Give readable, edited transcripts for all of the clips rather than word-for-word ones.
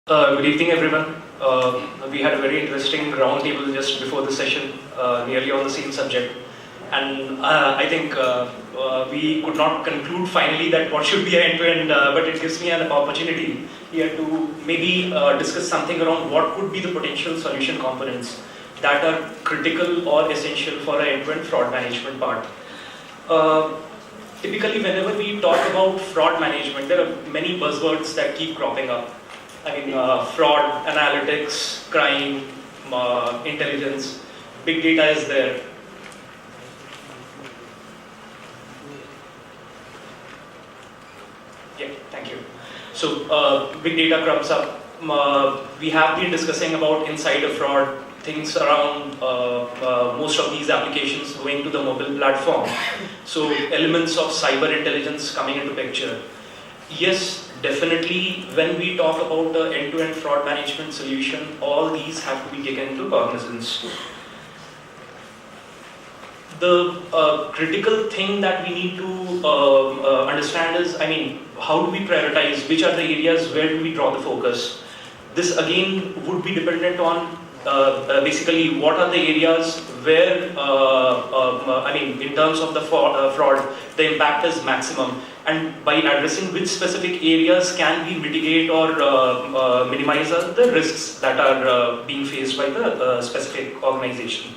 Good evening, everyone. We had a very interesting roundtable just before the session, nearly on the same subject. And I think we could not conclude finally that what should be an end-to-end, but it gives me an opportunity here to maybe discuss something around what could be the potential solution components that are critical or essential for an end-to-end fraud management part. Typically, whenever we talk about fraud management, there are many buzzwords that keep cropping up. I mean, fraud, analytics, crime, intelligence, big data is there. Yeah, thank you. So, big data crops up. We have been discussing about insider fraud, things around most of these applications going to the mobile platform. So, elements of cyber intelligence coming into picture. Yes, definitely, when we talk about the end-to-end fraud management solution, all these have to be taken into cognizance. The critical thing that we need to understand is, how do we prioritize? Which are the areas where do we draw the focus? This again would be dependent on basically what are the areas where, in terms of the fraud, the impact is maximum. And by addressing which specific areas can we mitigate or minimize the risks that are being faced by the specific organization.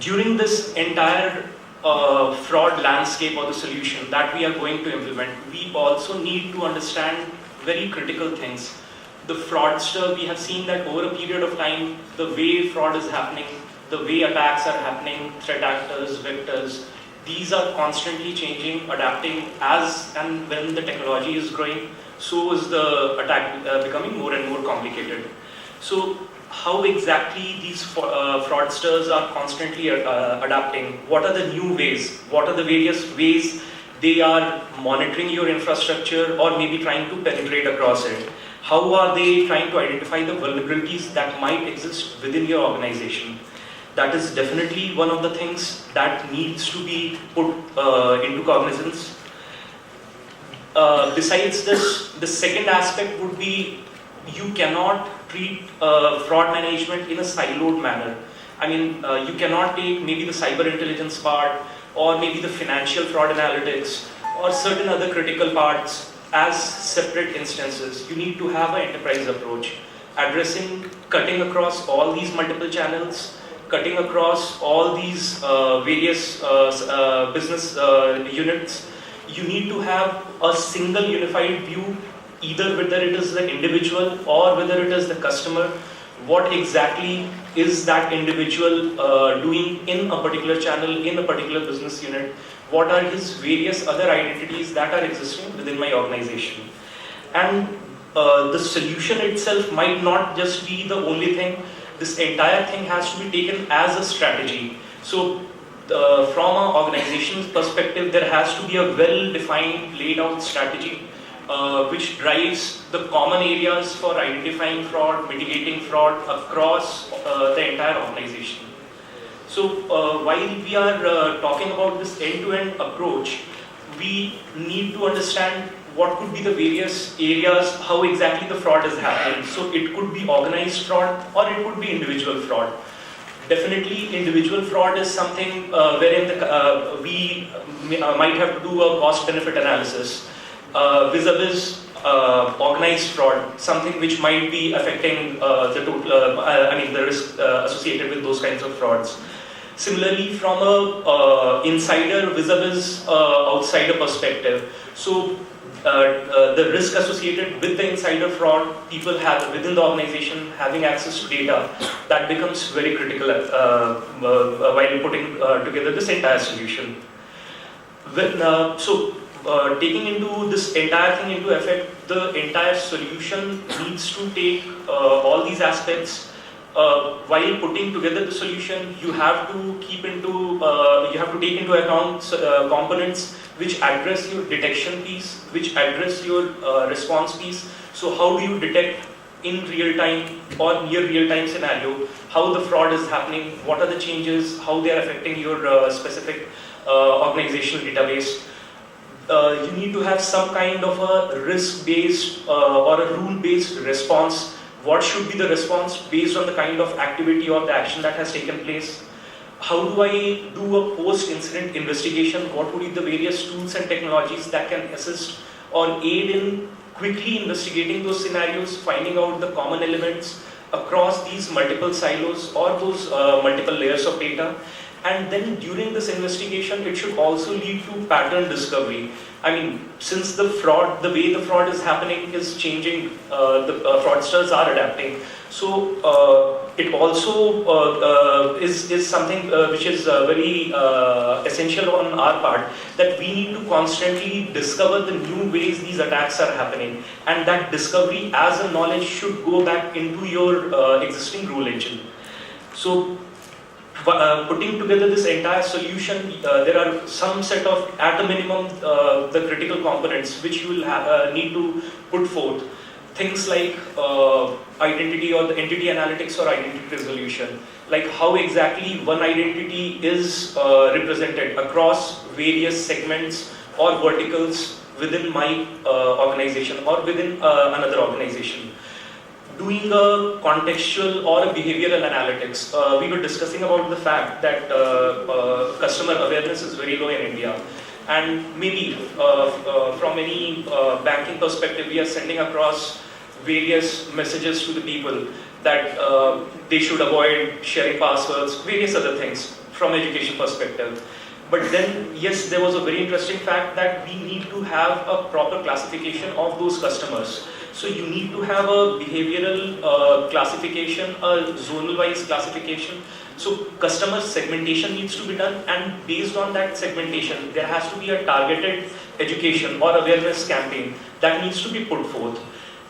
During this entire fraud landscape or the solution that we are going to implement, we also need to understand very critical things. The fraudster, we have seen that over a period of time, the way fraud is happening, the way attacks are happening, threat actors, vectors, these are constantly changing, adapting as and when the technology is growing, so is the attack becoming more and more complicated. So how exactly these fraudsters are constantly adapting? What are the new ways? What are the various ways they are monitoring your infrastructure or maybe trying to penetrate across it? How are they trying to identify the vulnerabilities that might exist within your organization? That is definitely one of the things that needs to be put into cognizance. Besides this, the second aspect would be you cannot treat fraud management in a siloed manner. You cannot take maybe the cyber intelligence part or maybe the financial fraud analytics or certain other critical parts as separate instances. You need to have an enterprise approach, cutting across all these multiple channels, cutting across all these various business units. You need to have a single unified view, either whether it is the individual or whether it is the customer. What exactly is that individual doing in a particular channel, in a particular business unit? What are his various other identities that are existing within my organization? And the solution itself might not just be the only thing. This entire thing has to be taken as a strategy. So from an organization's perspective, there has to be a well-defined, laid-out strategy which drives the common areas for identifying fraud, mitigating fraud across the entire organization. So while we are talking about this end-to-end approach, we need to understand what could be the various areas, how exactly the fraud is happening. So it could be organized fraud or it could be individual fraud. Definitely individual fraud is something wherein we might have to do a cost-benefit analysis. Vis-a-vis organized fraud, something which might be affecting the total, the risk associated with those kinds of frauds. Similarly, from a insider vis-a-vis outsider perspective, so the risk associated with the insider fraud, people have within the organization having access to data, that becomes very critical while putting together this entire solution. Taking into this entire thing into effect, the entire solution needs to take all these aspects. While putting together the solution, you have to take into account components which address your detection piece, which address your response piece. So how do you detect in real time or near real time scenario how the fraud is happening, what are the changes, how they are affecting your specific organizational database. you need to have some kind of a risk-based or a rule-based response. What should be the response based on the kind of activity or the action that has taken place? How do I do a post-incident investigation? What would be the various tools and technologies that can assist or aid in quickly investigating those scenarios, finding out the common elements across these multiple silos or those multiple layers of data? And then during this investigation, it should also lead to pattern discovery. I mean, since the way the fraud is happening is changing, the fraudsters are adapting. So it also is something which is very essential on our part, that we need to constantly discover the new ways these attacks are happening. And that discovery as a knowledge should go back into your existing rule engine. So putting together this entire solution, there are some set of, at a minimum, the critical components which you will need to put forth. Things like identity or the entity analytics or identity resolution, like how exactly one identity is represented across various segments or verticals within my organization or within another organization. Doing a contextual or a behavioral analytics. We were discussing about the fact that customer awareness is very low in India. And maybe from any banking perspective, we are sending across various messages to the people that they should avoid sharing passwords, various other things from education perspective. But then, yes, there was a very interesting fact that we need to have a proper classification of those customers. So you need to have a behavioral classification, a zonal-wise classification. So customer segmentation needs to be done, and based on that segmentation, there has to be a targeted education or awareness campaign that needs to be put forth.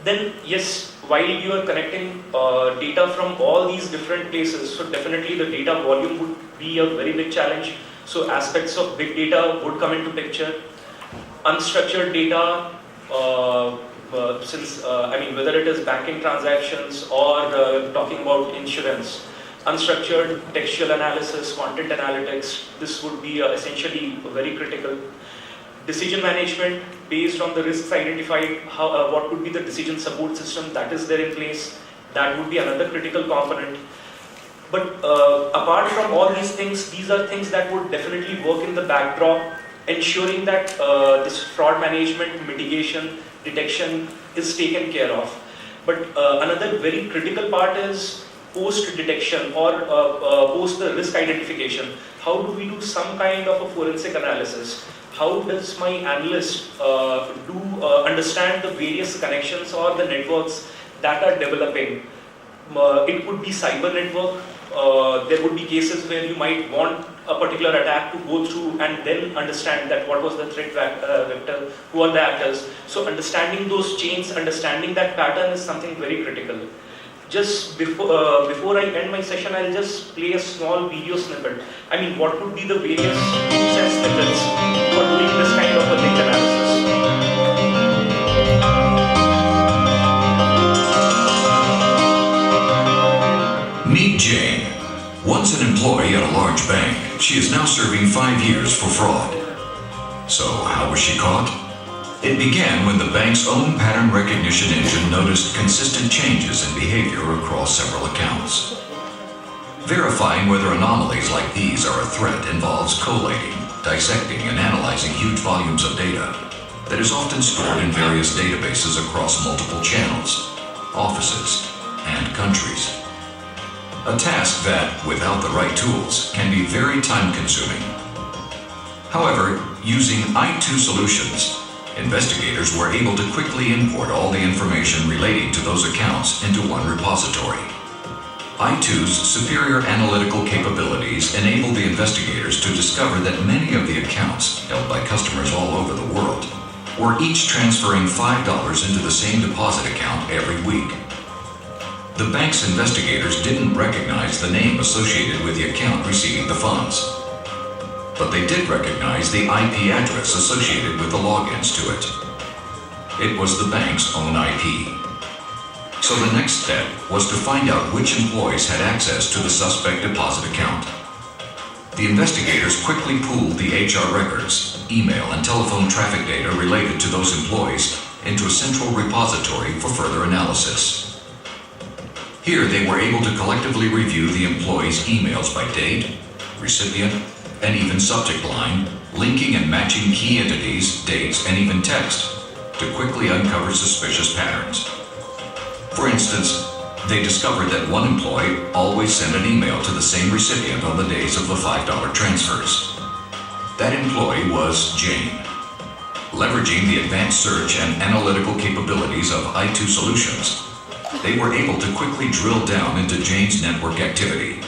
Then, yes, while you are connecting data from all these different places, so definitely the data volume would be a very big challenge. So aspects of big data would come into picture. Unstructured data, I mean, whether it is banking transactions or talking about insurance, unstructured textual analysis, content analytics, this would be essentially very critical. Decision management, based on the risks identified, what would be the decision support system that is there in place, that would be another critical component. But apart from all these things, these are things that would definitely work in the backdrop, ensuring that this fraud management, mitigation, detection is taken care of. But another very critical part is post-detection or post the risk identification. How do we do some kind of a forensic analysis? How does my analyst understand the various connections or the networks that are developing? It could be cyber network. There would be cases where you might want a particular attack to go through and then understand that what was the threat vector, who are the actors. So understanding those chains, understanding that pattern is something very critical. Just before I end my session, I'll just play a small video snippet. I mean, what would be the various tools and snippets for doing this kind of a link analysis? Meet Jane. Once an employee at a large bank, she is now serving 5 years for fraud. So how was she caught? It began when the bank's own pattern recognition engine noticed consistent changes in behavior across several accounts. Verifying whether anomalies like these are a threat involves collating, dissecting, and analyzing huge volumes of data that is often stored in various databases across multiple channels, offices, and countries. A task that, without the right tools, can be very time-consuming. However, using I2 solutions, investigators were able to quickly import all the information relating to those accounts into one repository. I2's superior analytical capabilities enabled the investigators to discover that many of the accounts held by customers all over the world were each transferring $5 into the same deposit account every week. The bank's investigators didn't recognize the name associated with the account receiving the funds, but they did recognize the IP address associated with the logins to it. It was the bank's own IP. So the next step was to find out which employees had access to the suspect deposit account. The investigators quickly pooled the HR records, email, and telephone traffic data related to those employees into a central repository for further analysis. Here they were able to collectively review the employees' emails by date, recipient, and even subject line, linking and matching key entities, dates, and even text to quickly uncover suspicious patterns. For instance, they discovered that one employee always sent an email to the same recipient on the days of the $5 transfers. That employee was Jane. Leveraging the advanced search and analytical capabilities of I2 Solutions, they were able to quickly drill down into Jane's network activity.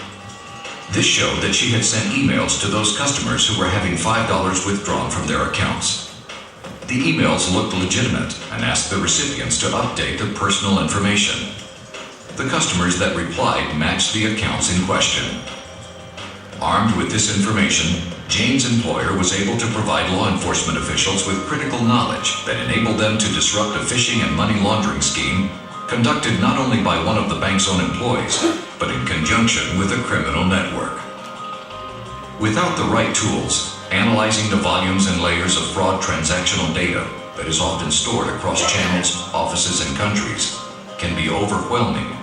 This showed that she had sent emails to those customers who were having $5 withdrawn from their accounts. The emails looked legitimate and asked the recipients to update their personal information. The customers that replied matched the accounts in question. Armed with this information, Jane's employer was able to provide law enforcement officials with critical knowledge that enabled them to disrupt a phishing and money laundering scheme conducted not only by one of the bank's own employees, but in conjunction with a criminal network. Without the right tools, analyzing the volumes and layers of fraud transactional data that is often stored across channels, offices, and countries can be overwhelming.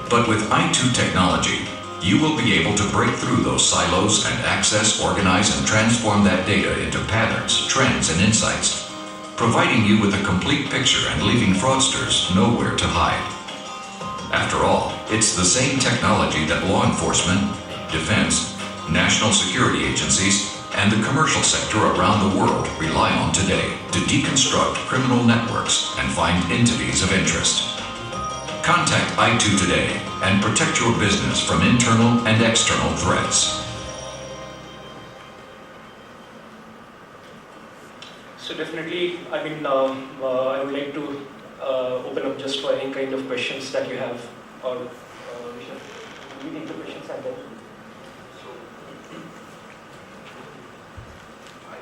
But with I2 technology, you will be able to break through those silos and access, organize, and transform that data into patterns, trends, and insights, providing you with a complete picture and leaving fraudsters nowhere to hide. After all, it's the same technology that law enforcement, defense, national security agencies, and the commercial sector around the world rely on today to deconstruct criminal networks and find entities of interest. Contact I2 today and protect your business from internal and external threats. So definitely, I would like to open up just for any kind of questions that you have, or we take the questions and then.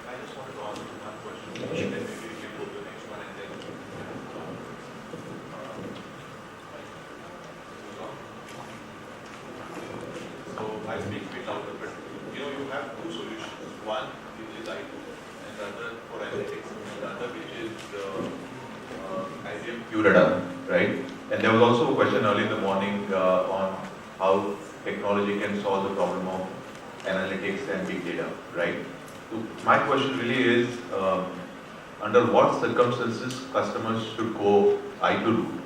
I just wanted to ask one question, and then maybe we can go to the next one and then so I speak a bit louder, but you have two solutions. One which is I2 and the other for analytics, and the other which is IBM QRadar, right? And there was also a question early in the morning on how technology can solve the problem of analytics and big data, right? So my question really is, under what circumstances customers should go I2 route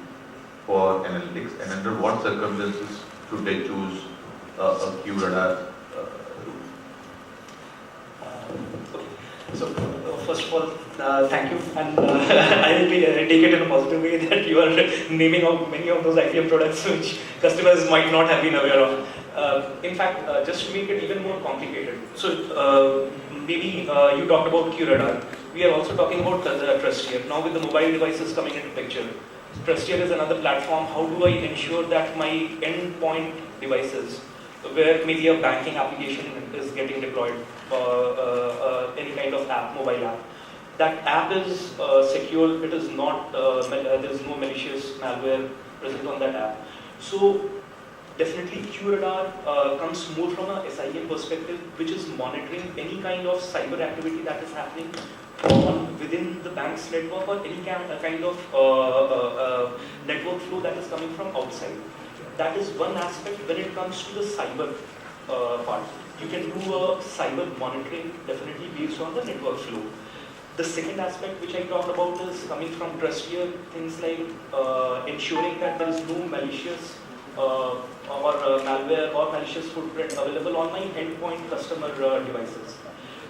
for analytics, and under what circumstances should they choose a QRadar route? So first of all, thank you, and I will take it in a positive way that you are naming out many of those IBM products which customers might not have been aware of. In fact, just to make it even more complicated, so maybe you talked about QRadar. We are also talking about Trustier. Now with the mobile devices coming into picture, Trustier is another platform. How do I ensure that my endpoint devices, where maybe a banking application is getting deployed, any kind of app, mobile app, that app is secure, it is not, there is no malicious malware present on that app. So definitely QRadar comes more from a SIM perspective, which is monitoring any kind of cyber activity that is happening within the bank's network, or any kind of network flow that is coming from outside. That is one aspect when it comes to the cyber part. You can do a cyber monitoring definitely based on the network flow. The second aspect which I talked about is coming from Trustier, things like ensuring that there is no malicious or malware or malicious footprint available on my endpoint customer devices.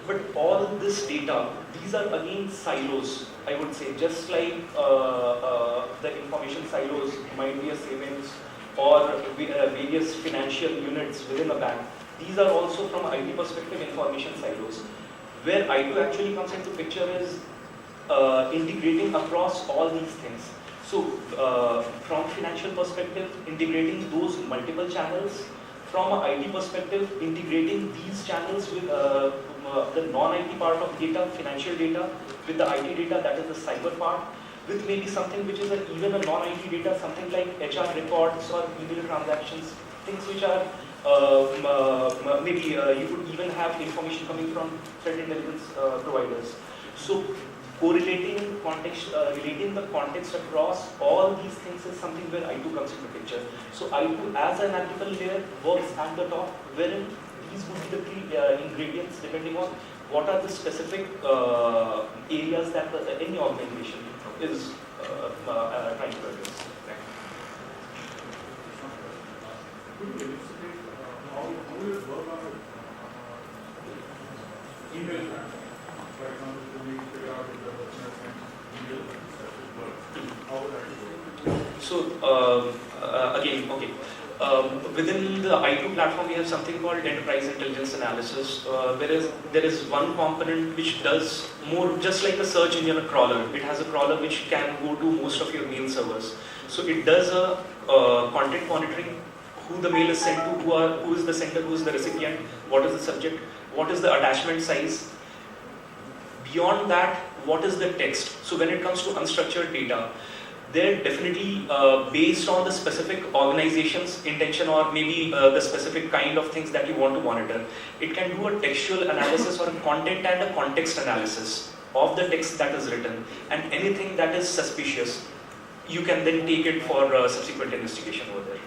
But all this data, these are again silos, I would say, just like the information silos might be a savings or various financial units within a bank. These are also from an IT perspective information silos. Where I2 actually comes into picture is integrating across all these things. So from financial perspective, integrating those multiple channels. From an IT perspective, integrating these channels with the non-IT part of data, financial data, with the IT data, that is the cyber part, with maybe something which is even a non-IT data, something like HR records or email transactions, things which are maybe you could even have information coming from threat intelligence providers. So correlating context, relating the context across all these things is something where I2 comes into picture. So I2 as an analytical layer works at the top, wherein these would be the three ingredients depending on what are the specific areas that any organization is trying to address. Could you elucidate how will it work on email traffic? For example, to make figure out if the person has sent email that should work. How would that work? So again, okay. Within the I2 platform, we have something called enterprise intelligence analysis, whereas there is one component which does more, just like a search engine, a crawler. It has a crawler which can go to most of your mail servers. So it does a content monitoring, who the mail is sent to, who is the sender, who is the recipient, what is the subject, what is the attachment size. Beyond that, what is the text? So when it comes to unstructured data, they're definitely based on the specific organization's intention or maybe the specific kind of things that you want to monitor. It can do a textual analysis or a content and a context analysis of the text that is written, and anything that is suspicious, you can then take it for subsequent investigation over there.